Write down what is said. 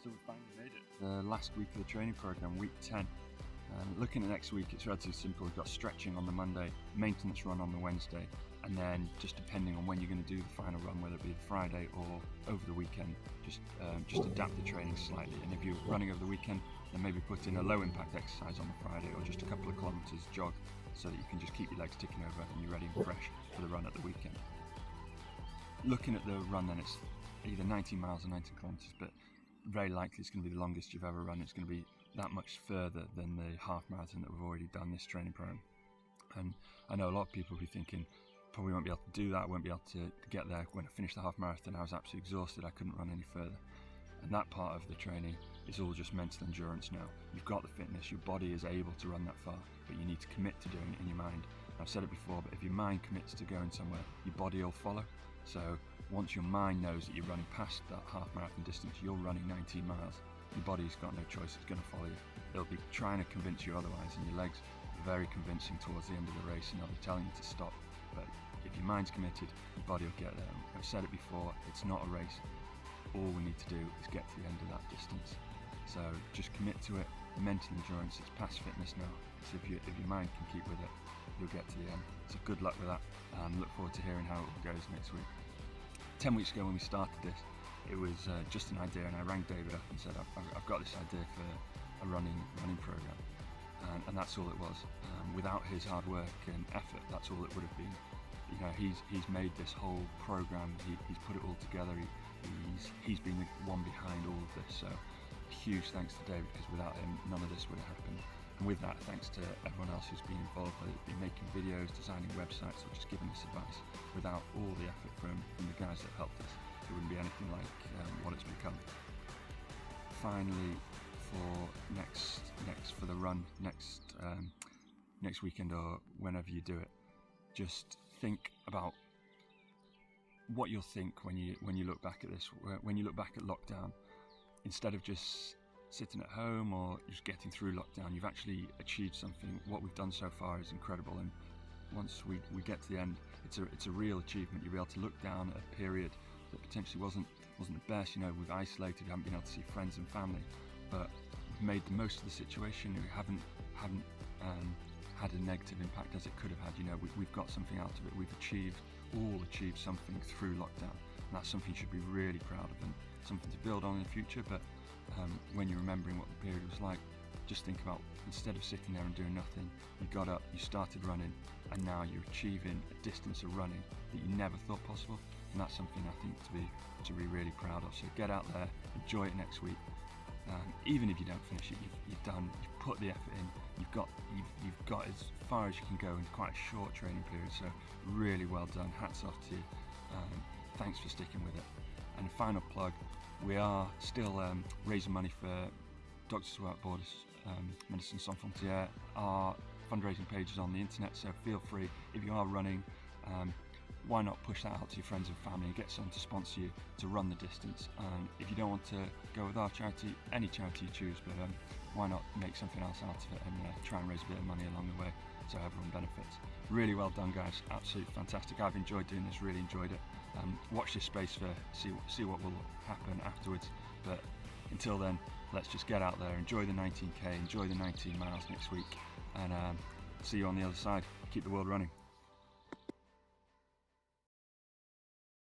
So we finally made it. The last week of the training program, week 10. Looking at next week, it's relatively simple. We've got stretching on the Monday, maintenance run on the Wednesday, and then just depending on when you're going to do the final run, whether it be the Friday or over the weekend, just adapt the training slightly. And if you're running over the weekend, then maybe put in a low impact exercise on the Friday or just a couple of kilometres jog, so that you can just keep your legs ticking over and you're ready and fresh for the run at the weekend. Looking at the run then, it's either 19 miles or 19 kilometres, but very likely it's going to be the longest you've ever run. It's going to be that much further than the half marathon that we've already done this training program. And I know a lot of people will be thinking, probably won't be able to do that, I won't be able to get there. When I finished the half marathon, I was absolutely exhausted, I couldn't run any further. And that part of the training is all just mental endurance now. You've got the fitness, your body is able to run that far, but you need to commit to doing it in your mind. I've said it before, but if your mind commits to going somewhere, your body will follow. So once your mind knows that you're running past that half marathon distance, you're running 19 miles, your body's got no choice, it's going to follow you. It'll be trying to convince you otherwise, and your legs are very convincing towards the end of the race, and they'll be telling you to stop. But if your mind's committed, your body will get there. I've said it before, it's not a race. All we need to do is get to the end of that distance. So just commit to it. Mental endurance, it's past fitness now. So if your mind can keep with it, you'll get to the end. So good luck with that, and look forward to hearing how it goes next week. 10 weeks ago when we started this, it was just an idea, and I rang David up and said, I've got this idea for a running program, and that's all it was. Without his hard work and effort, that's all it would have been. You know, he's made this whole program. He's put it all together. He's been the one behind all of this. So huge thanks to David, because without him, none of this would have happened. And with that, thanks to everyone else who's been involved, whether it's been making videos, designing websites, or just giving us advice. Without all the effort from the guys that helped us, it wouldn't be anything like what it's become. Finally, for for the run next weekend or whenever you do it, just think about what you'll think when you look back at this. When you look back at lockdown, instead of just sitting at home or just getting through lockdown, you've actually achieved something. What we've done so far is incredible, and once we get to the end, it's a real achievement. You'll be able to look down at a period that potentially wasn't the best. You know, we've isolated, we haven't been able to see friends and family, but we've made the most of the situation. We haven't had a negative impact as it could have had. You know, we've got something out of it. We've achieved something through lockdown, and that's something you should be really proud of and something to build on in the future. But when you're remembering what the period was like, just think about, instead of sitting there and doing nothing, you got up, you started running, and now you're achieving a distance of running that you never thought possible. And that's something I think to be really proud of. So get out there, enjoy it next week. Even if you don't finish it, you've put the effort in, you've got as far as you can go in quite a short training period. So really well done, hats off to you. Thanks for sticking with it. And a final plug, we are still raising money for Doctors Without Borders, Médecins Sans Frontières. Our fundraising page is on the internet, so feel free, if you are running, why not push that out to your friends and family and get someone to sponsor you to run the distance. If you don't want to go with our charity, any charity you choose, but why not make something else out of it and try and raise a bit of money along the way so everyone benefits. Really well done, guys, absolutely fantastic. I've enjoyed doing this, really enjoyed it. Watch this space for see what will happen afterwards, but until then, let's just get out there, enjoy the 19k, enjoy the 19 miles next week, and see you on the other side. Keep the world running.